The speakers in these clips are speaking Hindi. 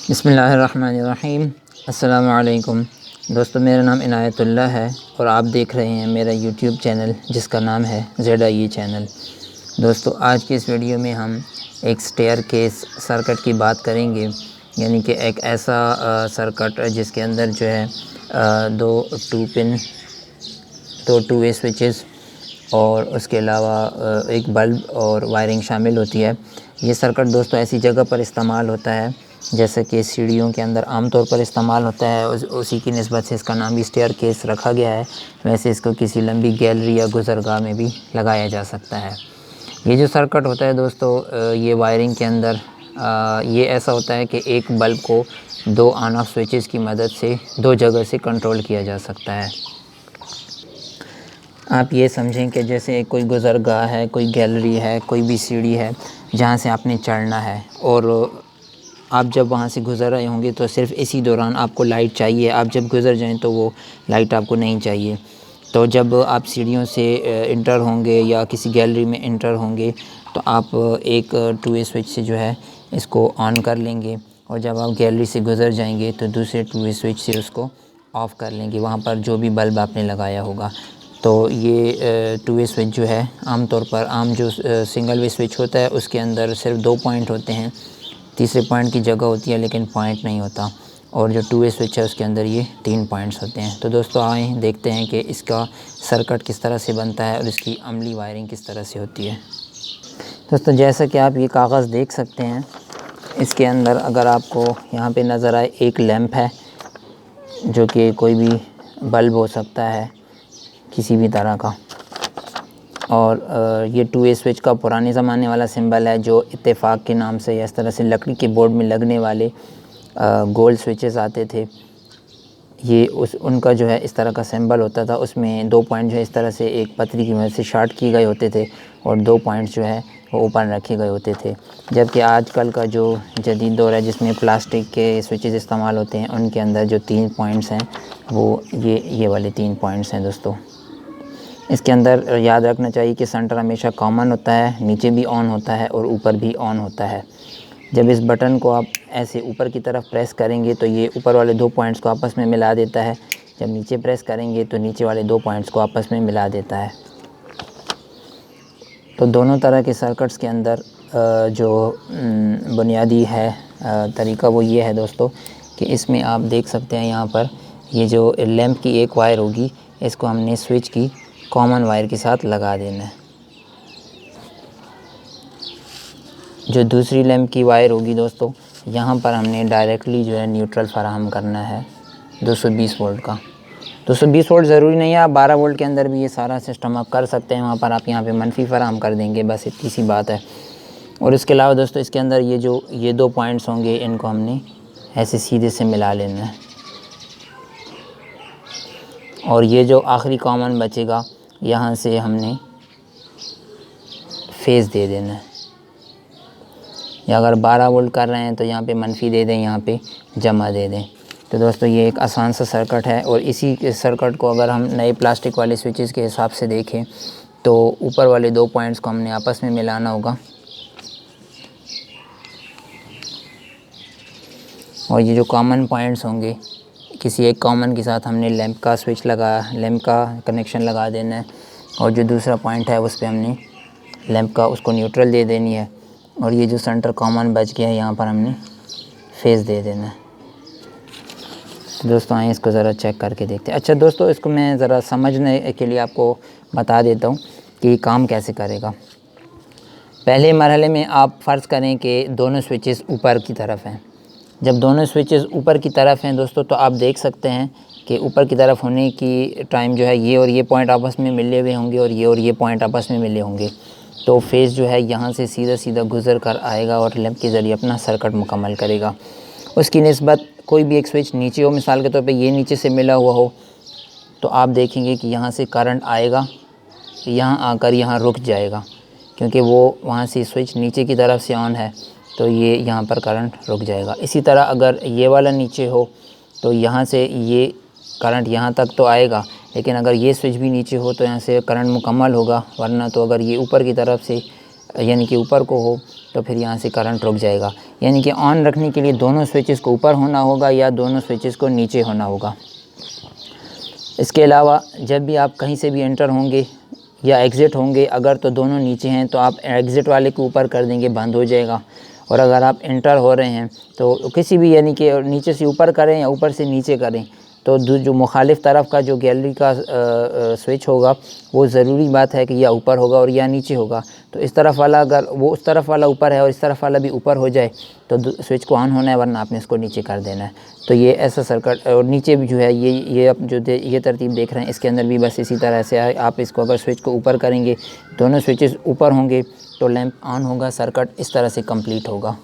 बिस्मिल्लाहिर्रहमानिर्रहीम। अस्सलामु अलैकुम दोस्तों, मेरा नाम इनायतुल्लाह है और आप देख रहे हैं मेरा यूट्यूब चैनल जिसका नाम है ZIE चैनल। दोस्तों, आज की इस वीडियो में हम एक स्टेयरकेस सर्किट की बात करेंगे, यानी कि एक ऐसा सर्किट जिसके अंदर जो है दो टू वे स्विचेस और उसके अलावा एक बल्ब और वायरिंग शामिल होती है। ये सर्किट दोस्तों ऐसी जगह पर इस्तेमाल होता है जैसे कि सीढ़ियों के अंदर आमतौर पर इस्तेमाल होता है, उसी की निस्बत से इसका नाम भी स्टेयरकेस रखा गया है। वैसे इसको किसी लंबी गैलरी या गुज़रगाह में भी लगाया जा सकता है। ये जो सर्किट होता है दोस्तों, ये वायरिंग के अंदर ये ऐसा होता है कि एक बल्ब को दो ऑन ऑफ स्विचेस की मदद से दो जगह से कंट्रोल किया जा सकता है। आप ये समझें कि जैसे कोई गुज़रगाह है, कोई गैलरी है, कोई भी सीढ़ी है जहाँ से आपने चढ़ना है और आप जब वहाँ से गुज़र रहे होंगे तो सिर्फ़ इसी दौरान आपको लाइट चाहिए। आप जब गुज़र जाएं तो वो लाइट आपको नहीं चाहिए। तो जब आप सीढ़ियों से इंटर होंगे या किसी गैलरी में इंटर होंगे तो आप एक टू वे स्विच से जो है इसको ऑन कर लेंगे और जब आप गैलरी से गुज़र जाएंगे तो दूसरे टू वे स्विच से उसको ऑफ़ कर लेंगे, वहाँ पर जो भी बल्ब आपने लगाया होगा। तो ये टू वे स्विच जो है आमतौर पर जो सिंगल वे स्विच होता है उसके अंदर सिर्फ 2 पॉइंट होते हैं, तीसरे पॉइंट की जगह होती है लेकिन पॉइंट नहीं होता, और जो टू वे स्विच है उसके अंदर ये 3 पॉइंट्स होते हैं। तो दोस्तों आएँ देखते हैं कि इसका सर्किट किस तरह से बनता है और इसकी अमली वायरिंग किस तरह से होती है। दोस्तों, जैसा कि आप ये कागज़ देख सकते हैं, इसके अंदर अगर आपको यहाँ पे नज़र आए एक लैंप है जो कि कोई भी बल्ब हो सकता है किसी भी तरह का, और ये टू वे स्विच का पुराने ज़माने वाला सिंबल है जो इत्तेफाक के नाम से या इस तरह से लकड़ी के बोर्ड में लगने वाले गोल स्विचेस आते थे। ये उनका जो है इस तरह का सिंबल होता था, उसमें 2 पॉइंट जो है इस तरह से एक पतरी की मदद से शार्ट किए गए होते थे और 2 पॉइंट्स जो है वो ऊपर रखे गए होते थे। जबकि आजकल का जो जदीद दौर है जिसमें प्लास्टिक के स्विचेस इस्तेमाल होते हैं, उनके अंदर जो 3 पॉइंट्स हैं वो ये वाले 3 पॉइंट्स हैं। दोस्तों, इसके अंदर याद रखना चाहिए कि सेंटर हमेशा कॉमन होता है, नीचे भी ऑन होता है और ऊपर भी ऑन होता है। जब इस बटन को आप ऐसे ऊपर की तरफ प्रेस करेंगे तो ये ऊपर वाले 2 पॉइंट्स को आपस में मिला देता है, जब नीचे प्रेस करेंगे तो नीचे वाले 2 पॉइंट्स को आपस में मिला देता है। तो दोनों तरह के सर्किट्स के अंदर जो बुनियादी है तरीका वो ये है दोस्तों कि इसमें आप देख सकते हैं यहाँ पर ये जो लैंप की एक वायर होगी इसको हमने स्विच की कॉमन वायर के साथ लगा देना है। जो दूसरी लैंप की वायर होगी दोस्तों, यहाँ पर हमने डायरेक्टली जो है न्यूट्रल फराहम करना है 220 वोल्ट का। 220 वोल्ट ज़रूरी नहीं है, आप 12 वोल्ट के अंदर भी ये सारा सिस्टम आप कर सकते हैं। वहाँ पर आप यहाँ पे मनफी फराहम कर देंगे, बस इतनी सी बात है। और इसके अलावा दोस्तों इसके अंदर ये 2 पॉइंट्स होंगे, इनको हमने ऐसे सीधे से मिला लेना है और ये जो आखिरी कॉमन बचेगा यहाँ से हमने फेज़ दे देना है। या अगर 12 वोल्ट कर रहे हैं तो यहाँ पे मनफी दे दें, यहाँ पे जमा दे दें। तो दोस्तों ये एक आसान सा सर्किट है और इसी सर्किट को अगर हम नए प्लास्टिक वाले स्विचेस के हिसाब से देखें तो ऊपर वाले 2 पॉइंट्स को हमने आपस में मिलाना होगा और ये जो कॉमन पॉइंट्स होंगे किसी एक कॉमन के साथ हमने लैंप का कनेक्शन लगा देना है और जो दूसरा पॉइंट है उस पर हमने लैंप का उसको न्यूट्रल दे देनी है और ये जो सेंटर कॉमन बच गया है यहाँ पर हमने फेज़ दे देना है। तो दोस्तों आइए इसको ज़रा चेक करके देखते हैं। अच्छा दोस्तों, इसको मैं ज़रा समझने के लिए आपको बता देता हूँ कि ये काम कैसे करेगा। पहले मरहले में आप फ़र्ज़ करें कि दोनों स्विचेस ऊपर की तरफ हैं। जब दोनों स्विचेस ऊपर की तरफ हैं दोस्तों तो आप देख सकते हैं कि ऊपर की तरफ होने की टाइम जो है ये और ये पॉइंट आपस में मिले हुए होंगे और ये पॉइंट आपस में मिले होंगे। तो फेज़ जो है यहाँ से सीधा गुज़र कर आएगा और लैंप के ज़रिए अपना सर्किट मुकम्मल करेगा। उसकी निस्बत कोई भी एक स्विच नीचे हो, मिसाल के तौर पे ये नीचे से मिला हुआ हो, तो आप देखेंगे कि यहाँ से करंट आएगा, यहाँ आकर यहाँ रुक जाएगा क्योंकि वो वहाँ से स्विच नीचे की तरफ से ऑन है तो ये यहाँ पर करंट रुक जाएगा। इसी तरह अगर ये वाला नीचे हो तो यहाँ से ये करंट यहाँ तक तो आएगा, लेकिन अगर ये स्विच भी नीचे हो तो यहाँ से करंट मुकम्मल होगा, वरना तो अगर ये ऊपर की तरफ से यानी कि ऊपर को हो तो फिर यहाँ से करंट रुक जाएगा। यानी कि ऑन रखने के लिए दोनों स्विचेस को ऊपर होना होगा या दोनों स्विचेस को नीचे होना होगा। इसके अलावा जब भी आप कहीं से भी एंटर होंगे या एग्ज़िट होंगे, अगर तो दोनों नीचे हैं तो आप एग्ज़िट वाले को ऊपर कर देंगे, बंद हो जाएगा। और अगर आप एंटर हो रहे हैं तो किसी भी यानी कि नीचे से ऊपर करें या ऊपर से नीचे करें तो जो मुखालिफ तरफ का जो गैलरी का स्विच होगा वो ज़रूरी बात है कि या ऊपर होगा और या नीचे होगा। तो इस तरफ वाला अगर वो उस तरफ वाला ऊपर है और इस तरफ वाला भी ऊपर हो जाए तो स्विच को ऑन होना है, वरना आपने इसको नीचे कर देना है। तो ये ऐसा सर्किट, और नीचे भी जो है ये आप जो ये तरतीब देख रहे हैं इसके अंदर भी बस इसी तरह से है। आप इसको अगर स्विच को ऊपर करेंगे, दोनों स्विचेस ऊपर होंगे तो लैंप ऑन होगा, सर्किट इस तरह से कंप्लीट होगा।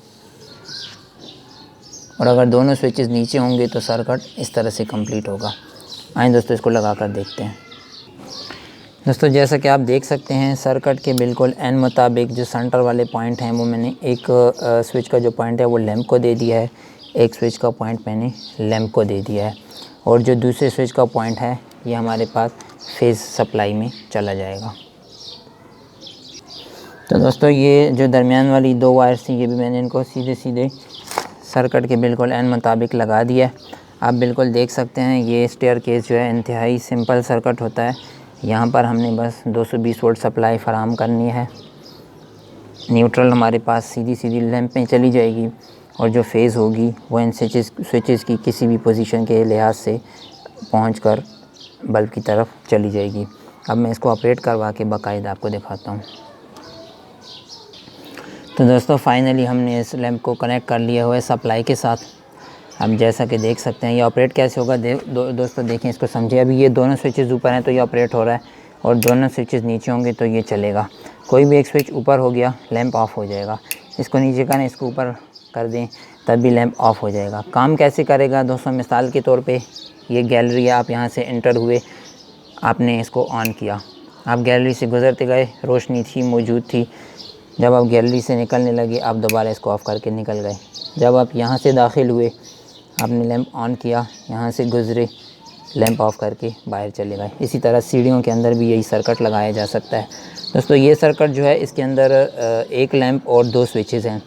और अगर दोनों स्विचेस नीचे होंगे तो सर्किट इस तरह से कंप्लीट होगा। आइए दोस्तों इसको लगा कर देखते हैं। दोस्तों जैसा कि आप देख सकते हैं सर्किट के बिल्कुल एन मुताबिक जो सेंटर वाले पॉइंट हैं वो मैंने एक स्विच का जो पॉइंट है वो लैंप को दे दिया है, एक स्विच का पॉइंट मैंने लैंप को दे दिया है, और जो दूसरे स्विच का पॉइंट है ये हमारे पास फेज़ सप्लाई में चला जाएगा। तो दोस्तों ये जो दरमियान वाली 2 वायर्स थी ये भी मैंने इनको सीधे सीधे सर्किट के बिल्कुल एन मुताबिक लगा दिया है। आप बिल्कुल देख सकते हैं ये स्टेयरकेस जो है इंतहाई सिंपल सर्किट होता है। यहाँ पर हमने बस 220 वोल्ट सप्लाई फ़राहम करनी है। न्यूट्रल हमारे पास सीधी सीधी लैंप में चली जाएगी और जो फेज़ होगी वो इन स्विचेस की किसी भी पोजीशन के लिहाज से पहुंचकर बल्ब की तरफ चली जाएगी। अब मैं इसको ऑपरेट करवा के बाकायदा आपको दिखाता हूँ। तो दोस्तों फाइनली हमने इस लैंप को कनेक्ट कर लिया हुआ है सप्लाई के साथ। अब जैसा कि देख सकते हैं ये ऑपरेट कैसे होगा दोस्तों देखें, इसको समझे। अभी ये दोनों स्विचेस ऊपर हैं तो ये ऑपरेट हो रहा है, और दोनों स्विचेस नीचे होंगे तो ये चलेगा। कोई भी एक स्विच ऊपर हो गया लैंप ऑफ हो जाएगा। इसको नीचे करें, इसको ऊपर कर दें, तब भी लैंप ऑफ हो जाएगा। काम कैसे करेगा दोस्तों, मिसाल के तौर पर ये गैलरी है, आप यहाँ से एंटर हुए, आपने इसको ऑन किया, आप गैलरी से गुज़रते गए, रोशनी थी मौजूद थी। जब आप गैलरी से निकलने लगे आप दोबारा इसको ऑफ़ करके निकल गए। जब आप यहाँ से दाखिल हुए आपने लैंप ऑन किया, यहाँ से गुज़रे, लैंप ऑफ़ करके बाहर चले गए। इसी तरह सीढ़ियों के अंदर भी यही सर्किट लगाया जा सकता है। दोस्तों ये सर्किट जो है इसके अंदर एक लैंप और 2 स्विचेस हैं।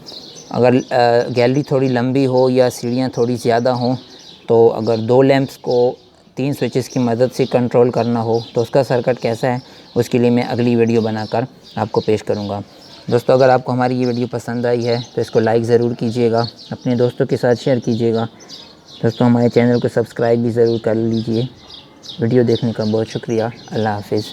अगर गैलरी थोड़ी लंबी हो या सीढ़ियाँ थोड़ी ज़्यादा हों तो अगर 2 लैंप्स को 3 स्विचेस की मदद से कंट्रोल करना हो तो उसका सर्किट कैसा है, उसके लिए मैं अगली वीडियो बनाकर आपको पेश करूँगा। दोस्तों अगर आपको हमारी ये वीडियो पसंद आई है तो इसको लाइक ज़रूर कीजिएगा, अपने दोस्तों के साथ शेयर कीजिएगा। दोस्तों हमारे चैनल को सब्सक्राइब भी ज़रूर कर लीजिए। वीडियो देखने का बहुत शुक्रिया। अल्लाह हाफ़िज़।